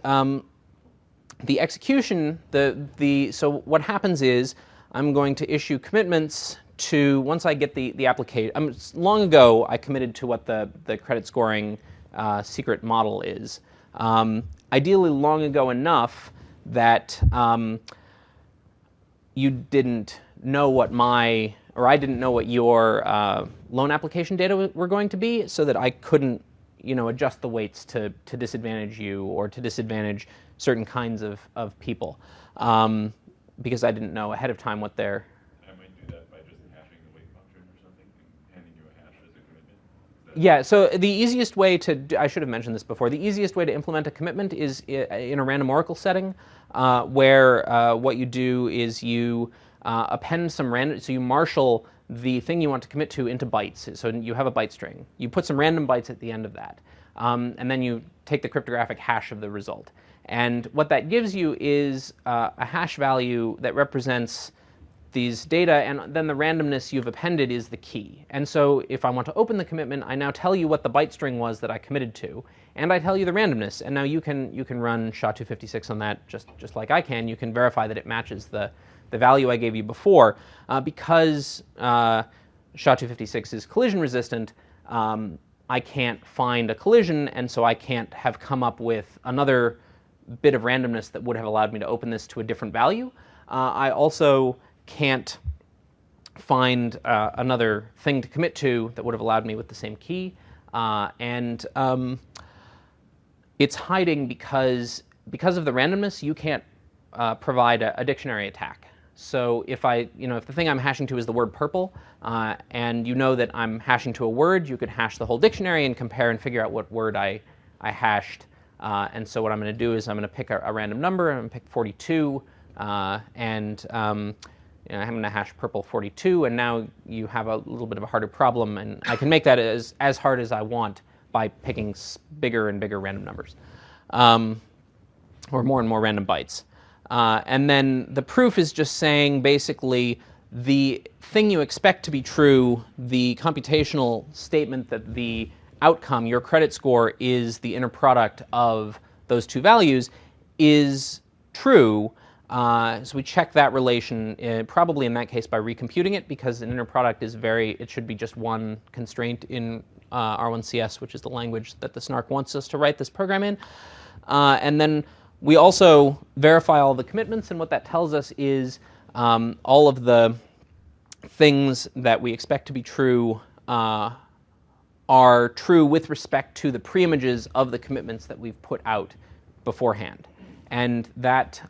the execution. So what happens is, I'm going to issue commitments to, once I get the application. Long ago I committed to what the credit scoring secret model is. Ideally long ago enough that you didn't know what I didn't know what your loan application data were going to be, so that I couldn't, adjust the weights to disadvantage you or to disadvantage certain kinds of people, because I didn't know ahead of time what their. I might do that by just hashing the weight function or something and handing you a hash as a commitment. Yeah, so the easiest way I should have mentioned this before, the easiest way to implement a commitment is in a random oracle setting, where what you do is you append some random, so you marshal the thing you want to commit to into bytes. So you have a byte string. You put some random bytes at the end of that, and then you take the cryptographic hash of the result. And what that gives you is a hash value that represents these data, and then the randomness you've appended is the key. And so if I want to open the commitment, I now tell you what the byte string was that I committed to, and I tell you the randomness. And now you can run SHA-256 on that just like I can. You can verify that it matches the value I gave you before. Because SHA-256 is collision resistant, I can't find a collision, and so I can't have come up with another bit of randomness that would have allowed me to open this to a different value. I also can't find another thing to commit to that would have allowed me with the same key. And it's hiding because of the randomness, you can't provide a dictionary attack. So if if the thing I'm hashing to is the word purple, and you know that I'm hashing to a word, you could hash the whole dictionary and compare and figure out what word I hashed. And so what I'm going to do is I'm going to pick a random number. I'm going to pick 42, and I'm going to hash purple 42. And now you have a little bit of a harder problem, and I can make that as hard as I want by picking bigger and bigger random numbers, or more and more random bytes. And then the proof is just saying basically the thing you expect to be true, the computational statement that the outcome, your credit score, is the inner product of those two values, is true. So we check that relation, probably in that case by recomputing it, because an inner product is it should be just one constraint in R1CS, which is the language that the snark wants us to write this program in. And then we also verify all the commitments, and what that tells us is all of the things that we expect to be true are true with respect to the preimages of the commitments that we've put out beforehand. And that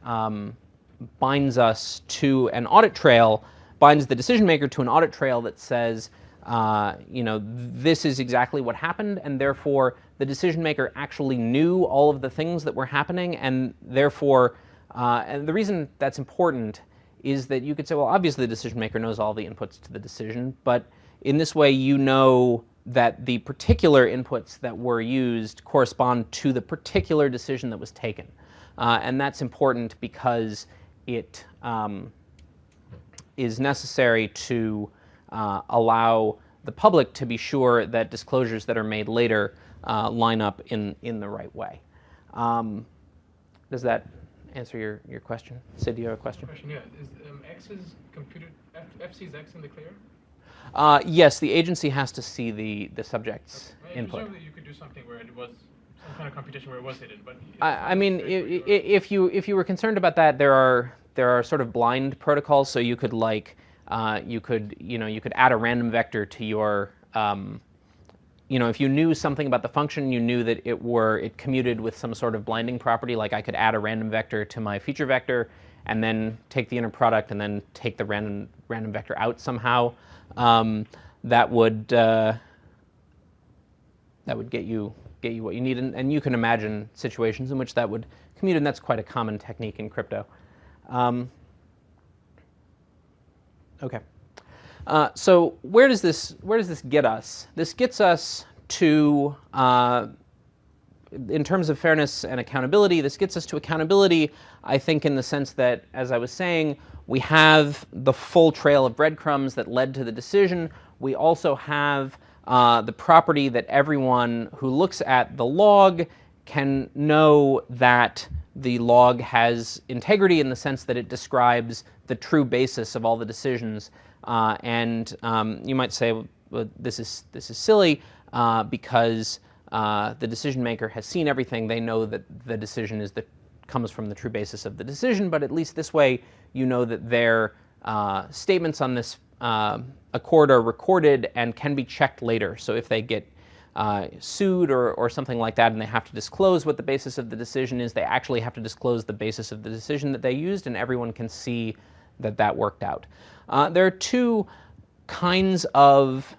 binds us to an audit trail, binds the decision maker to an audit trail that says, this is exactly what happened, and therefore the decision maker actually knew all of the things that were happening, and therefore, and the reason that's important is that you could say, well, obviously the decision maker knows all the inputs to the decision, but in this way you know that the particular inputs that were used correspond to the particular decision that was taken. And that's important because it is necessary to allow the public to be sure that disclosures that are made later line up in the right way. Does that answer your question? Sid, do you have a question? Yeah. Is X is computed, F sees X in the clear? Yes, the agency has to see the subject's input. Presumably you could do something where it was some kind of computation where it was hidden, but I mean, if you were concerned about that, there are sort of blind protocols. So you could you could add a random vector to your if you knew something about the function, you knew that it commuted with some sort of blinding property. Like I could add a random vector to my feature vector, and then take the inner product, and then take the random vector out somehow. That would get you what you need, and you can imagine situations in which that would commute, and that's quite a common technique in crypto. Okay. So where does this get us? This gets us to, in terms of fairness and accountability, this gets us to accountability, I think, in the sense that, as I was saying, we have the full trail of breadcrumbs that led to the decision. We also have the property that everyone who looks at the log can know that the log has integrity in the sense that it describes the true basis of all the decisions. And you might say, well, this is silly because the decision maker has seen everything. They know that the decision comes from the true basis of the decision. But at least this way, you know that their statements on this accord are recorded and can be checked later. So if they get sued or something like that, and they have to disclose what the basis of the decision is, they actually have to disclose the basis of the decision that they used, and everyone can see that worked out. There are two kinds of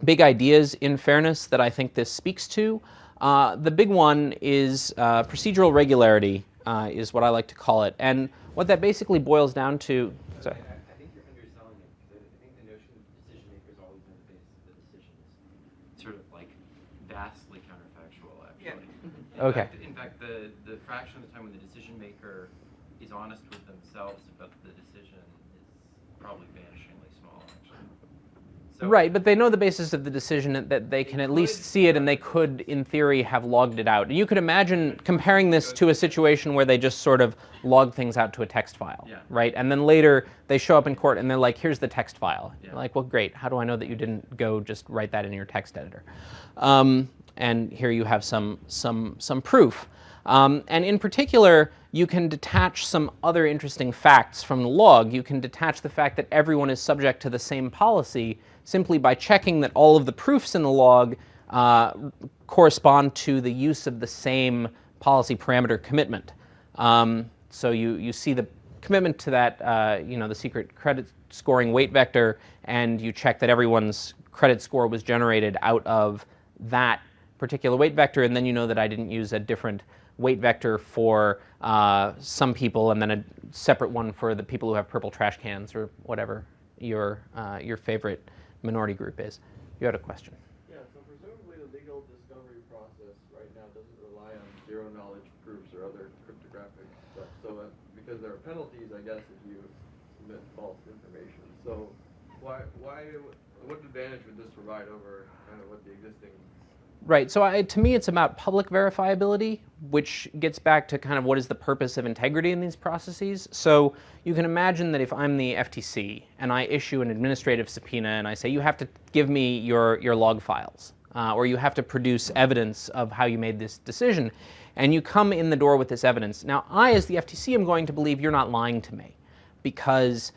big ideas in fairness that I think this speaks to. The big one is procedural regularity, is what I like to call it. And what that basically boils down to... Sorry. I think you're underselling it, because I think the notion of decision maker is always on the basis of the decision is sort of like vastly counterfactual, actually. Yeah. Okay. In fact, the fraction of the time when the decision maker is honest with themselves about the decision probably vanishingly small, actually. So, Right, but they know the basis of the decision, that they can at least see it, and they could, in theory, have logged it out. You could imagine comparing this to a situation where they just sort of log things out to a text file, Yeah. right? And then later they show up in court and they're like, here's the text file. Yeah. You're like, well, great. How do I know that you didn't go just write that in your text editor? And here you have some proof. And in particular, you can detach some other interesting facts from the log. You can detach the fact that everyone is subject to the same policy simply by checking that all of the proofs in the log correspond to the use of the same policy parameter commitment. So you see the commitment to that, the secret credit scoring weight vector, and you check that everyone's credit score was generated out of that particular weight vector, and then you know that I didn't use a different weight vector for some people and then a separate one for the people who have purple trash cans or whatever your favorite minority group is. You had a question. Yeah, so presumably the legal discovery process right now doesn't rely on zero knowledge proofs or other cryptographic stuff. So because there are penalties, I guess, if you submit false information. So what advantage would this provide over kind of what the existing? Right. So to me, it's about public verifiability, which gets back to kind of what is the purpose of integrity in these processes. So you can imagine that if I'm the FTC and I issue an administrative subpoena and I say, you have to give me your log files, or you have to produce evidence of how you made this decision, and you come in the door with this evidence. Now, I, as the FTC, am going to believe you're not lying to me, because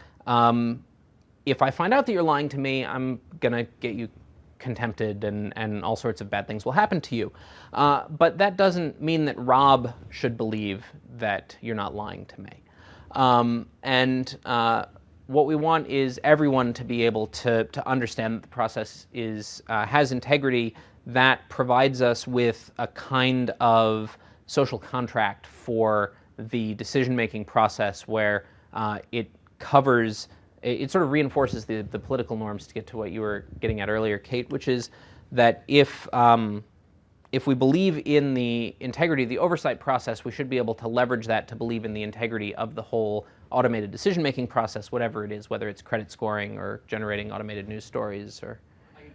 if I find out that you're lying to me, I'm going to get you contempted and all sorts of bad things will happen to you. But that doesn't mean that Rob should believe that you're not lying to me. What we want is everyone to be able to understand that the process has integrity that provides us with a kind of social contract for the decision-making process where it covers. It sort of reinforces the political norms, to get to what you were getting at earlier, Kate, which is that if we believe in the integrity of the oversight process, we should be able to leverage that to believe in the integrity of the whole automated decision-making process, whatever it is, whether it's credit scoring or generating automated news stories or. I guess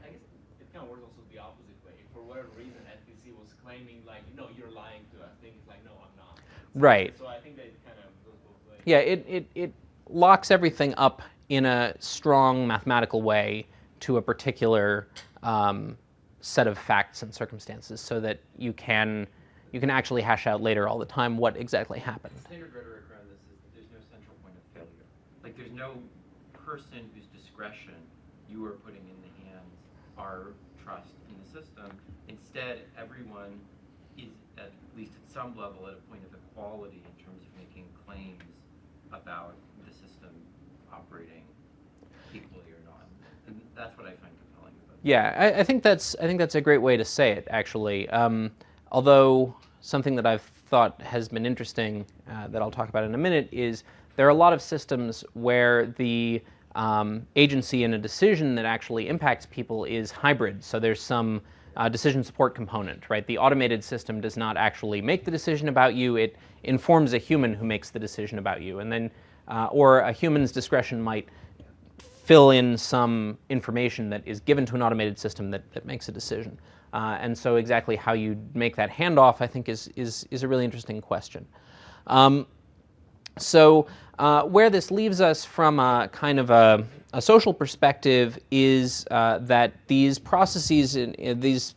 it kind of works also the opposite way. For whatever reason, FTC was claiming like, no, you're lying to us. I think it's like, no, I'm not. Right. So I think that it kind of goes both ways. Yeah, it locks everything up in a strong mathematical way to a particular set of facts and circumstances, so that you can actually hash out later all the time what exactly happened. Standard rhetoric around this is that there's no central point of failure. Like, there's no person whose discretion you are putting in the hands our trust in the system. Instead, everyone is, at least at some level, at a point of equality in terms of making claims about the system operating equally or not. And that's what I find compelling about it. Yeah, I think that's a great way to say it, actually. Although something that I've thought has been interesting, that I'll talk about in a minute, is there are a lot of systems where the agency in a decision that actually impacts people is hybrid. So there's some decision support component, right? The automated system does not actually make the decision about you. It informs a human who makes the decision about you. And then, or a human's discretion might fill in some information that is given to an automated system that makes a decision. And so exactly how you make that handoff, I think, is a really interesting question. So where this leaves us from a kind of a social perspective is that these processes,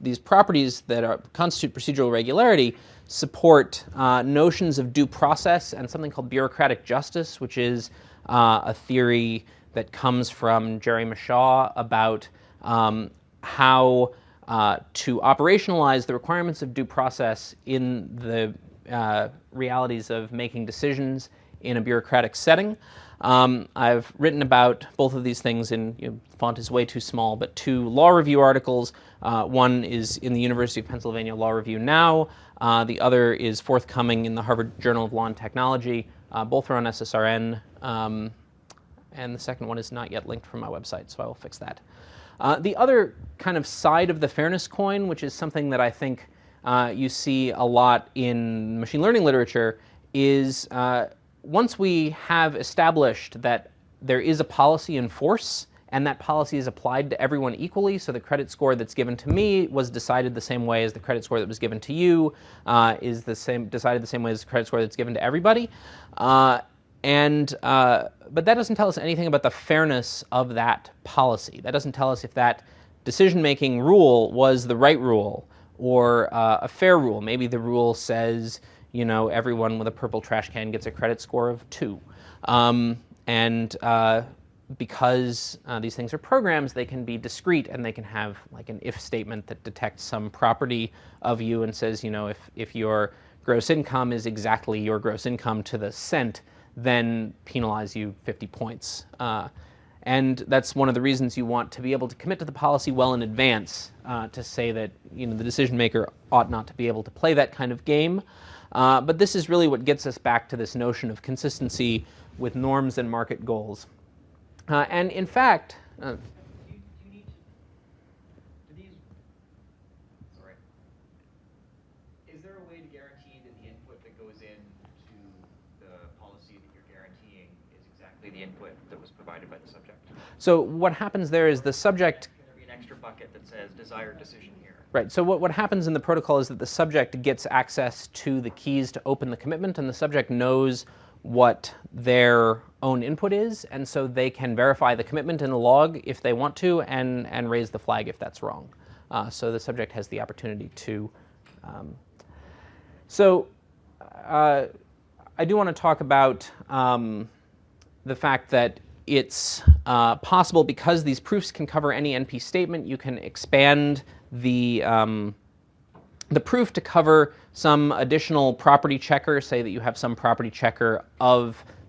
these properties that constitute procedural regularity, support notions of due process and something called bureaucratic justice, which is a theory that comes from Jerry Mashaw about how to operationalize the requirements of due process in the realities of making decisions in a bureaucratic setting. I've written about both of these things in, font is way too small, but 2 law review articles. One is in the University of Pennsylvania Law Review Now. The other is forthcoming in the Harvard Journal of Law and Technology. Both are on SSRN. And the second one is not yet linked from my website, so I will fix that. The other kind of side of the fairness coin, which is something that I think you see a lot in machine learning literature, is once we have established that there is a policy in force, and that policy is applied to everyone equally. So the credit score that's given to me was decided the same way as the credit score that was given to you, is decided the same way as the credit score that's given to everybody. But that doesn't tell us anything about the fairness of that policy. That doesn't tell us if that decision-making rule was the right rule or a fair rule. Maybe the rule says, everyone with a purple trash can gets a credit score of 2. Because these things are programs, they can be discrete, and they can have like an if statement that detects some property of you and says, if your gross income is exactly your gross income to the cent, then penalize you 50 points. And that's one of the reasons you want to be able to commit to the policy well in advance, to say that the decision maker ought not to be able to play that kind of game. But this is really what gets us back to this notion of consistency with norms and market goals. And in fact, You need to, is there a way to guarantee that the input that goes into the policy that you're guaranteeing is exactly the input that was provided by the subject? so what happens there is the subject. Can there be an extra bucket that says desired decision here? Right. So what happens in the protocol is that the subject gets access to the keys to open the commitment, and the subject knows what their own input is, and so they can verify the commitment in a log if they want to, and raise the flag if that's wrong. So the subject has the opportunity to. I do want to talk about the fact that it's possible, because these proofs can cover any NP statement, you can expand the proof to cover some additional property checker. Say that you have some property checker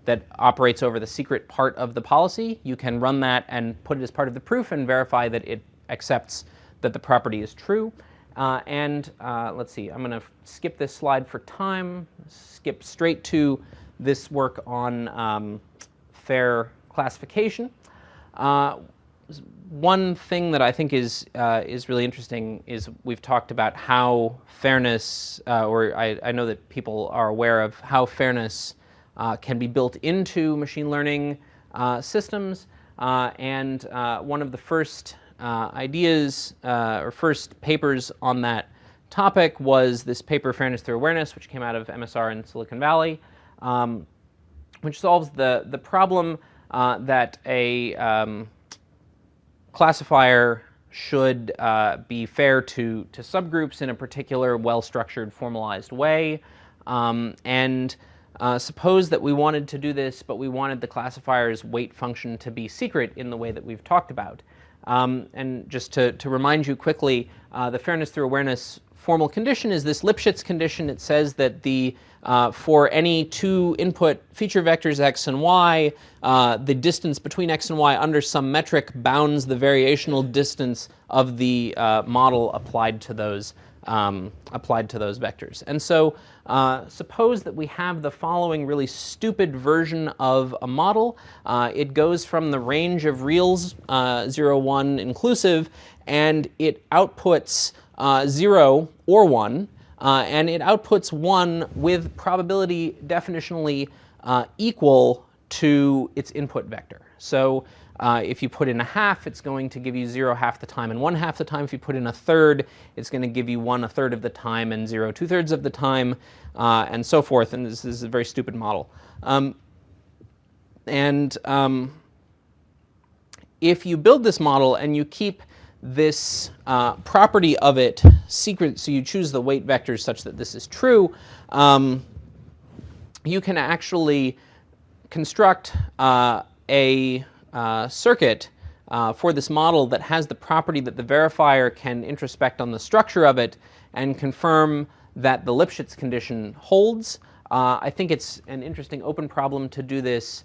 that operates over the secret part of the policy. You can run that and put it as part of the proof and verify that it accepts that the property is true. Let's see, I'm going to skip this slide for time, skip straight to this work on fair classification. One thing that I think is really interesting is we've talked about how fairness, or I know that people are aware of how fairness can be built into machine learning systems. One of the first ideas or first papers on that topic was this paper, Fairness Through Awareness, which came out of MSR in Silicon Valley, which solves the problem that a classifier should be fair to subgroups in a particular well-structured, formalized way. Suppose that we wanted to do this, but we wanted the classifier's weight function to be secret in the way that we've talked about. And just to remind you quickly, the Fairness Through Awareness formal condition is this Lipschitz condition. It says that for any two input feature vectors x and y, the distance between x and y under some metric bounds the variational distance of the model applied to those vectors. And so suppose that we have the following really stupid version of a model. It goes from the range of reals 0, 1 inclusive, and it outputs 0 or 1. And it outputs 1 with probability definitionally equal to its input vector. So if you put in a half, it's going to give you 0 half the time and 1 half the time. If you put in a third, it's going to give you 1 1/3 of the time and 0 2/3 of the time, and so forth. And this is a very stupid model. If you build this model and you keep this property of it secret, so you choose the weight vectors such that this is true, you can actually construct a circuit for this model that has the property that the verifier can introspect on the structure of it and confirm that the Lipschitz condition holds. I think it's an interesting open problem to do this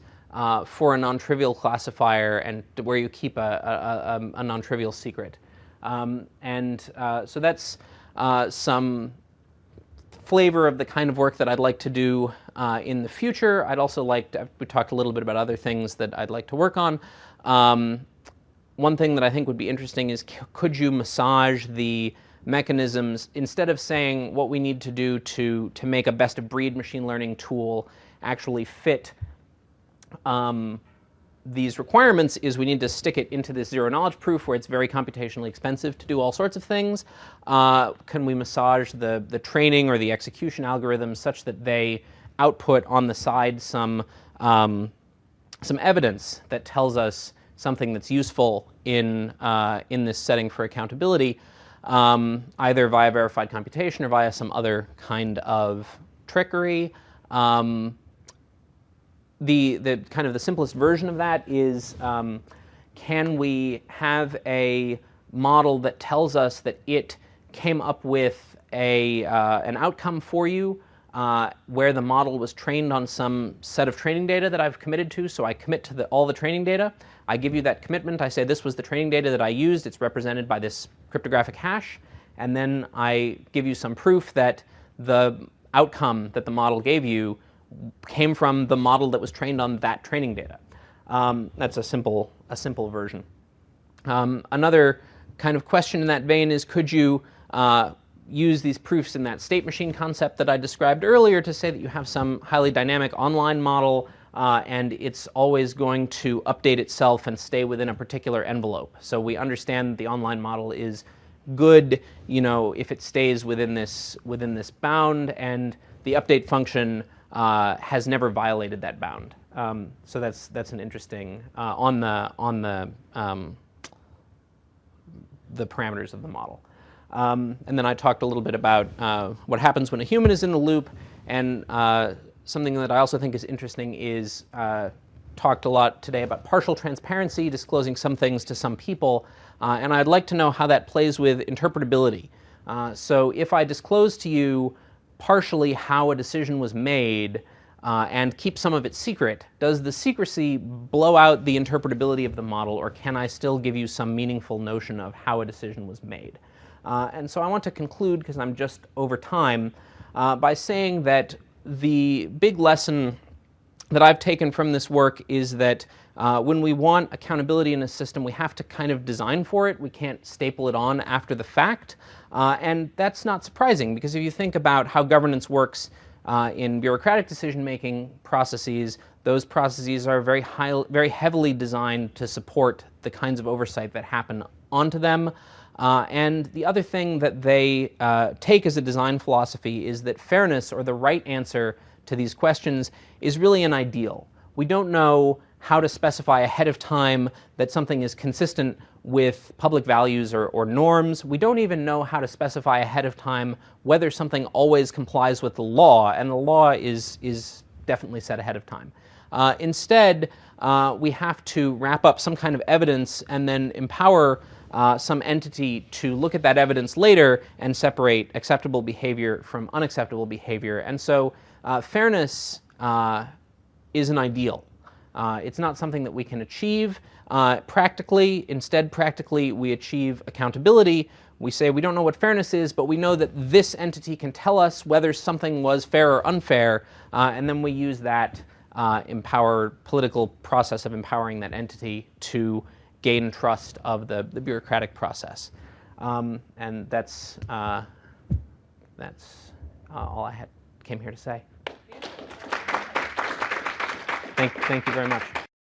for a non-trivial classifier and where you keep a non-trivial secret. So that's some flavor of the kind of work that I'd like to do in the future. I'd also we talked a little bit about other things that I'd like to work on. One thing that I think would be interesting is could you massage the mechanisms, instead of saying what we need to do to make a best of breed machine learning tool actually fit these requirements is we need to stick it into this zero knowledge proof where it's very computationally expensive to do all sorts of things. Can we massage the training or the execution algorithms such that they output on the side some evidence that tells us something that's useful in this setting for accountability, either via verified computation or via some other kind of trickery. The kind of the simplest version of that is, can we have a model that tells us that it came up with an outcome for you where the model was trained on some set of training data that I've committed to, so I commit to all the training data. I give you that commitment. I say this was the training data that I used. It's represented by this cryptographic hash. And then I give you some proof that the outcome that the model gave you came from the model that was trained on that training data. That's a simple version. Another kind of question in that vein is, could you use these proofs in that state machine concept that I described earlier to say that you have some highly dynamic online model and it's always going to update itself and stay within a particular envelope. So we understand the online model is good, if it stays within this bound, and the update function has never violated that bound. So that's an interesting on the parameters of the model. And then I talked a little bit about what happens when a human is in the loop, and something that I also think is interesting is talked a lot today about partial transparency, disclosing some things to some people, and I'd like to know how that plays with interpretability. So if I disclose to you partially how a decision was made and keep some of it secret, does the secrecy blow out the interpretability of the model, or can I still give you some meaningful notion of how a decision was made? And so I want to conclude, because I'm just over time, by saying that the big lesson that I've taken from this work is that when we want accountability in a system, we have to kind of design for it. We can't staple it on after the fact. And that's not surprising, because if you think about how governance works in bureaucratic decision-making processes, those processes are very heavily designed to support the kinds of oversight that happen onto them. And the other thing that they take as a design philosophy is that fairness, or the right answer to these questions, is really an ideal. We don't know how to specify ahead of time that something is consistent with public values or norms. We don't even know how to specify ahead of time whether something always complies with the law, and the law is definitely set ahead of time. Instead, we have to wrap up some kind of evidence and then empower some entity to look at that evidence later and separate acceptable behavior from unacceptable behavior. And so fairness is an ideal. It's not something that we can achieve practically. Instead, practically, we achieve accountability. We say we don't know what fairness is, but we know that this entity can tell us whether something was fair or unfair, and then we use that political process of empowering that entity to gain trust of the bureaucratic process. And that's all I came here to say. Thank you very much.